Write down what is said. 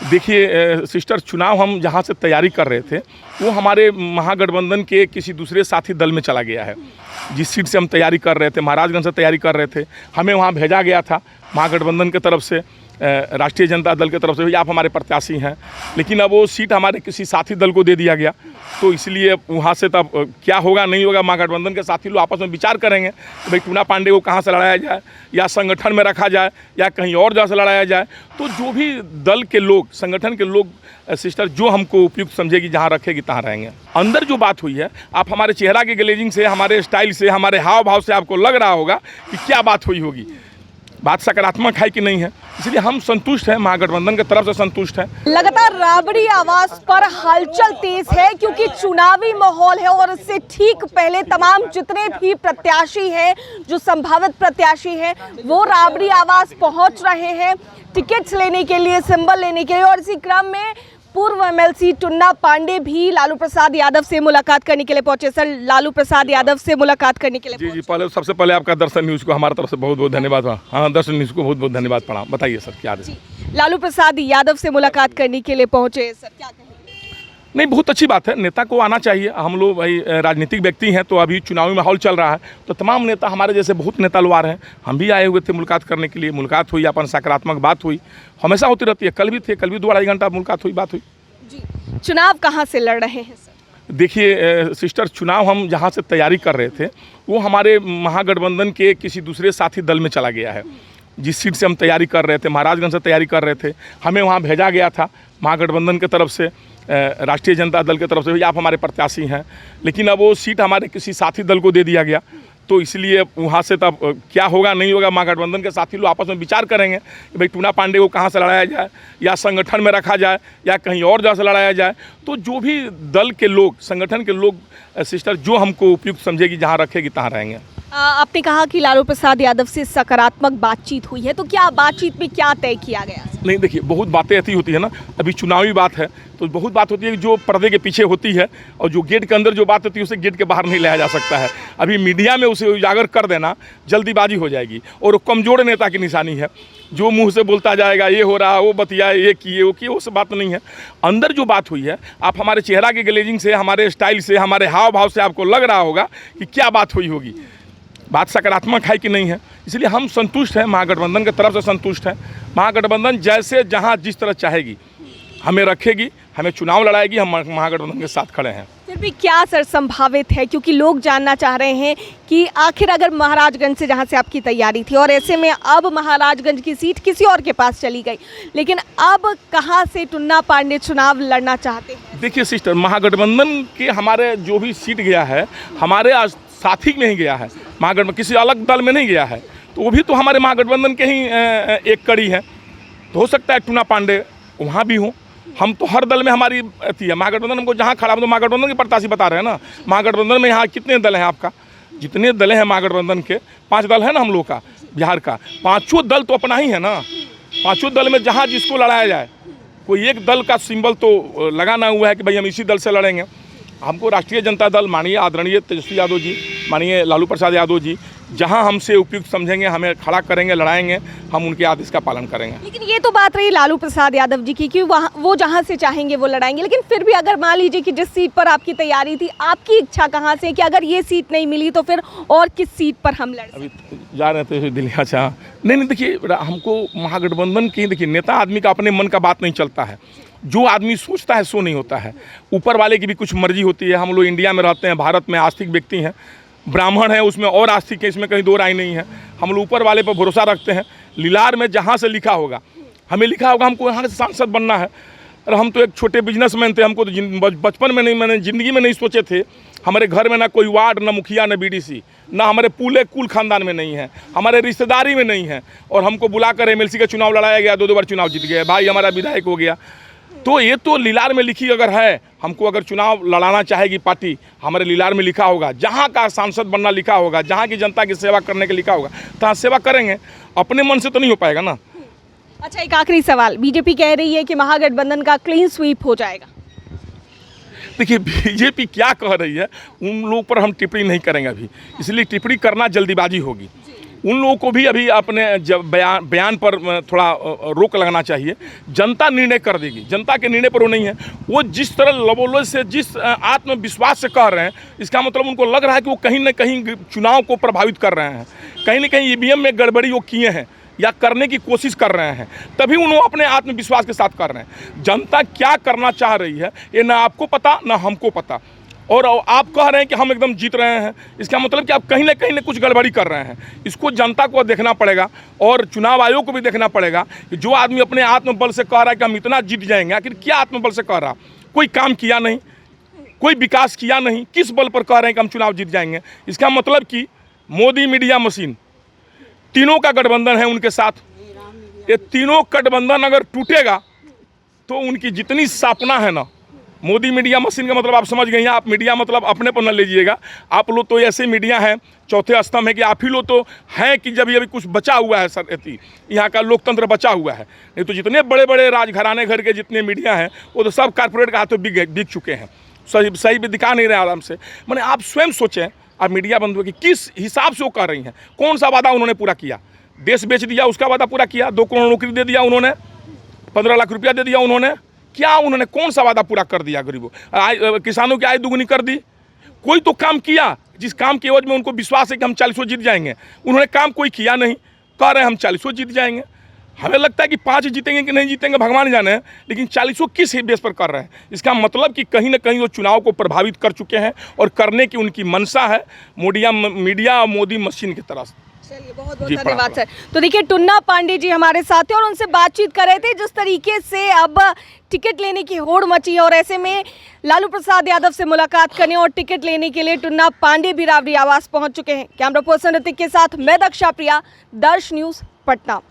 देखिए सिस्टर, चुनाव हम जहाँ से तैयारी कर रहे थे वो हमारे महागठबंधन के किसी दूसरे साथी दल में चला गया है। जिस सीट से हम तैयारी कर रहे थे, महाराजगंज से तैयारी कर रहे थे, हमें वहाँ भेजा गया था महागठबंधन की तरफ से, राष्ट्रीय जनता दल की तरफ से, आप हमारे प्रत्याशी हैं। लेकिन अब वो सीट हमारे किसी साथी दल को दे दिया गया, तो इसलिए वहाँ से तब क्या होगा नहीं होगा, महागठबंधन के साथी लोग आपस में विचार करेंगे कि भाई टूना पांडे को कहाँ से लड़ाया जाए, या संगठन में रखा जाए या कहीं और जगह से लड़ाया जाए। तो जो भी दल के लोग, संगठन के लोग सिस्टर जो हमको उपयुक्त समझेगी, जहाँ रखेगी तहाँ रहेंगे। अंदर जो बात हुई है, आप हमारे चेहरा के ग्लेजिंग से, हमारे स्टाइल से, हमारे हाव भाव से आपको लग रहा होगा कि क्या बात हुई होगी। बात सकारात्मक है कि नहीं है, इसलिए हम संतुष्ट हैं, महागठबंधन की तरफ से संतुष्ट हैं। लगातार राबड़ी आवास पर हलचल तेज है क्योंकि चुनावी माहौल है और इससे ठीक पहले तमाम जितने भी प्रत्याशी हैं, जो संभावित प्रत्याशी हैं, वो राबड़ी आवास पहुंच रहे हैं टिकट्स लेने के लिए, सिंबल लेने के लिए। और इसी क्रम में पूर्व एमएलसी टुन्ना पांडे भी लालू प्रसाद यादव से मुलाकात करने के लिए पहुंचे। सर, लालू प्रसाद यादव से मुलाकात करने के लिए जी पहले सबसे पहले आपका दर्शन न्यूज़ को हमारी तरफ से बहुत बहुत धन्यवाद। हाँ, दर्शन न्यूज़ को बहुत बहुत धन्यवाद प्रणाम। बताइए सर, क्या है? लालू प्रसाद यादव से मुलाकात करने के लिए पहुंचे, सर क्या कहेंगे? नहीं, बहुत अच्छी बात है, नेता को आना चाहिए। हम लोग भाई राजनीतिक व्यक्ति हैं, तो अभी चुनावी माहौल चल रहा है, तो तमाम नेता, हमारे जैसे बहुत नेता लोग आ रहे हैं। हम भी आए हुए थे मुलाकात करने के लिए, मुलाकात हुई, अपन सकारात्मक बात हुई, हमेशा होती रहती है। कल भी थे, कल भी 2-2.5 घंटा मुलाकात हुई, बात हुई। जी, चुनाव कहाँ से लड़ रहे हैं सर? देखिए सिस्टर, चुनाव हम जहाँ से तैयारी कर रहे थे वो हमारे महागठबंधन के किसी दूसरे साथी दल में चला गया है। जिस सीट से हम तैयारी कर रहे थे, महाराजगंज से तैयारी कर रहे थे, हमें वहाँ भेजा गया था महागठबंधन की तरफ से, राष्ट्रीय जनता दल की तरफ से, आप हमारे प्रत्याशी हैं। लेकिन अब वो सीट हमारे किसी साथी दल को दे दिया गया, तो इसलिए वहाँ से तब क्या होगा नहीं होगा, महागठबंधन के साथी लोग आपस में विचार करेंगे कि भाई टूना पांडे को कहाँ से लड़ाया जाए, या संगठन में रखा जाए या कहीं और जगह से लड़ाया जाए। तो जो भी दल के लोग, संगठन के लोग सिस्टर जो हमको उपयुक्त समझेगी, जहाँ रखेगी तहाँ रहेंगे। आपने कहा कि लालू प्रसाद यादव से सकारात्मक बातचीत हुई है, तो क्या बातचीत में क्या तय किया गया? नहीं, देखिए बहुत बातें ऐसी होती है ना, अभी चुनावी बात है तो बहुत बात होती है जो पर्दे के पीछे होती है, और जो गेट के अंदर जो बात होती है उसे गेट के बाहर नहीं लाया जा सकता है। अभी मीडिया में उसे उजागर कर देना जल्दीबाजी हो जाएगी, और वो कमज़ोर नेता की निशानी है, जो मुंह से बोलता जाएगा ये हो रहा, वो बतिया, ये किए, वो किए, उस बात नहीं है। अंदर जो बात हुई है, आप हमारे चेहरा के ग्लेजिंग से, हमारे स्टाइल से, हमारे हाव भाव से आपको लग रहा होगा कि क्या बात हुई होगी। बात सकारात्मक है कि नहीं है, इसलिए हम संतुष्ट हैं, महागठबंधन की तरफ से संतुष्ट हैं। महागठबंधन जैसे जहां जिस तरह चाहेगी हमें रखेगी, हमें चुनाव लड़ाएगी, हम महागठबंधन के साथ खड़े हैं। फिर भी क्या सर संभावित है, क्योंकि लोग जानना चाह रहे हैं कि आखिर अगर महाराजगंज से, जहां से आपकी तैयारी थी, और ऐसे में अब महाराजगंज की सीट किसी और के पास चली गई, लेकिन अब कहां से टुन्ना पांडे चुनाव लड़ना चाहते हैं? देखिए सिस्टर, महागठबंधन के हमारे जो भी सीट गया है, हमारे साथी में ही गया है, महागठबंधन किसी अलग दल में नहीं गया है, तो वो भी तो हमारे महागठबंधन के ही एक कड़ी है। तो हो सकता है टूना पांडे वहाँ भी हों। हम तो हर दल में हमारी अथी है, महागठबंधन हमको जहाँ खड़ा, तो महागठबंधन के प्रत्याशी बता रहे हैं ना। महागठबंधन में यहाँ कितने दल हैं आपका? जितने दल हैं महागठबंधन के, 5 दल है ना हम लोग का, बिहार का, 5 दल तो अपना ही है ना। 5 दल में जहाँ जिसको लड़ाया जाए, कोई एक दल का सिंबल तो लगाना हुआ है कि भाई हम इसी दल से लड़ेंगे। हमको राष्ट्रीय जनता दल, माननीय आदरणीय तेजस्वी यादव जी, माननीय लालू प्रसाद यादव जी, जहां हमसे उपयुक्त समझेंगे, हमें खड़ा करेंगे, लड़ाएंगे, हम उनके आदेश का पालन करेंगे। लेकिन ये तो बात रही लालू प्रसाद यादव जी की कि वो जहां से चाहेंगे वो लड़ाएंगे, लेकिन फिर भी अगर मान लीजिए कि जिस सीट पर आपकी तैयारी थी, आपकी इच्छा कहां से कि अगर ये सीट नहीं मिली तो फिर और किस सीट पर हम लड़? अभी जा रहे थे दिल्ली। अच्छा, नहीं, देखिए हमको महागठबंधन की, देखिए नेता आदमी का अपने मन का बात नहीं चलता है, जो आदमी सोचता है सो नहीं होता है। ऊपर वाले की भी कुछ मर्जी होती है। हम लोग इंडिया में रहते हैं, भारत में आस्तिक व्यक्ति हैं, ब्राह्मण है उसमें और आस्तिक है, इसमें कहीं दो राय नहीं है। हम लोग ऊपर वाले पर भरोसा रखते हैं। लीलार में जहाँ से लिखा होगा, हमें लिखा होगा हमको यहाँ से सांसद बनना है। और हम तो एक छोटे बिजनेसमैन थे, हमको तो बचपन में नहीं, मैंने ज़िंदगी में नहीं सोचे थे। हमारे घर में ना कोई वार्ड, ना मुखिया, ना बीडीसी, ना हमारे पूरे कुल खानदान में नहीं है, हमारे रिश्तेदारी में नहीं है, और हमको बुलाकर एमएलसी का चुनाव लड़ाया गया, 2 बार चुनाव जीत गए, भाई हमारा विधायक हो गया। तो ये तो लीलार में लिखी अगर है, हमको अगर चुनाव लड़ाना चाहेगी पार्टी, हमारे लीलार में लिखा होगा, जहाँ का सांसद बनना लिखा होगा, जहाँ की जनता की सेवा करने के लिखा होगा, तो सेवा करेंगे। अपने मन से तो नहीं हो पाएगा ना। अच्छा, एक आखिरी सवाल, बीजेपी कह रही है कि महागठबंधन का क्लीन स्वीप हो जाएगा। देखिए बीजेपी क्या कह रही है, उन लोगों पर हम टिप्पणी नहीं करेंगे अभी, इसलिए टिप्पणी करना जल्दीबाजी होगी। उन लोगों को भी अभी अपने जब बयान पर थोड़ा रोक लगाना चाहिए। जनता निर्णय कर देगी, जनता के निर्णय पर वो नहीं है। वो जिस तरह लबोलोज से, जिस आत्मविश्वास से कह रहे हैं, इसका मतलब उनको लग रहा है कि वो कहीं ना कहीं चुनाव को प्रभावित कर रहे हैं, कहीं ना कहीं ईवीएम में गड़बड़ी वो किए हैं या करने की कोशिश कर रहे हैं, तभी उन्होंने अपने आत्मविश्वास के साथ कर रहे हैं। जनता क्या करना चाह रही है ये ना आपको पता ना हमको पता, और आप कह रहे हैं कि हम एकदम जीत रहे हैं, इसका मतलब कि आप कहीं ना कुछ गड़बड़ी कर रहे हैं। इसको जनता को देखना पड़ेगा और चुनाव आयोग को भी देखना पड़ेगा कि जो आदमी अपने आत्मबल से कह रहा है कि हम इतना जीत जाएंगे, आखिर क्या आत्मबल से कह रहा? कोई काम किया नहीं, कोई विकास किया नहीं, किस बल पर कह रहे हैं कि हम चुनाव जीत जाएंगे? इसका मतलब कि मोदी मीडिया मशीन, तीनों का गठबंधन है उनके साथ। ये तीनों गठबंधन अगर टूटेगा तो उनकी जितनी स्थापना है ना, मोदी मीडिया मशीन का मतलब आप समझ गए हैं। आप मीडिया मतलब अपने पर न लीजिएगा, आप लोग तो ऐसे मीडिया हैं, चौथे स्तंभ है कि आप ही लोग तो हैं कि जब अभी कुछ बचा हुआ है सर, यहाँ का लोकतंत्र बचा हुआ है। नहीं तो जितने बड़े बड़े राजघराने घर के जितने मीडिया हैं वो तो सब कारपोरेट के हाथों बिक चुके हैं, सही भी दिखा नहीं रहे आराम से। मैंने आप स्वयं सोचें, आप मीडिया बंधुओं की किस हिसाब से वो कर रही हैं, कौन सा वादा उन्होंने पूरा किया? देश बेच दिया, उसका वादा पूरा किया। 2 करोड़ नौकरी दे दिया उन्होंने, 15 लाख रुपया दे दिया उन्होंने। क्या उन्होंने कौन सा वादा पूरा कर दिया? गरीबों, किसानों की आय दुगुनी कर दी? कोई तो काम किया जिस काम के एवज में उनको विश्वास है कि हम 40 जीत जाएंगे। उन्होंने काम कोई किया नहीं, कह रहे हैं हम 40 जीत जाएंगे। हमें लगता है कि 5 जीतेंगे कि नहीं जीतेंगे भगवान जाने हैं, लेकिन 40 किस बेस पर कर रहे हैं? इसका मतलब कि कहीं ना कहीं वो चुनाव को प्रभावित कर चुके हैं और करने की उनकी मंशा है मीडिया मोदी मशीन की तरह से। चलिए, बहुत बहुत धन्यवाद सर। तो देखिए, टुन्ना पांडे जी हमारे साथ थे और उनसे बातचीत कर रहे थे जिस तरीके से अब टिकट लेने की होड़ मची है, और ऐसे में लालू प्रसाद यादव से मुलाकात करने और टिकट लेने के लिए टुन्ना पांडे भी राबड़ी आवास पहुंच चुके हैं। कैमरा पर्सन ऋतिक के साथ मैं दक्षा प्रिया, दर्श न्यूज, पटना।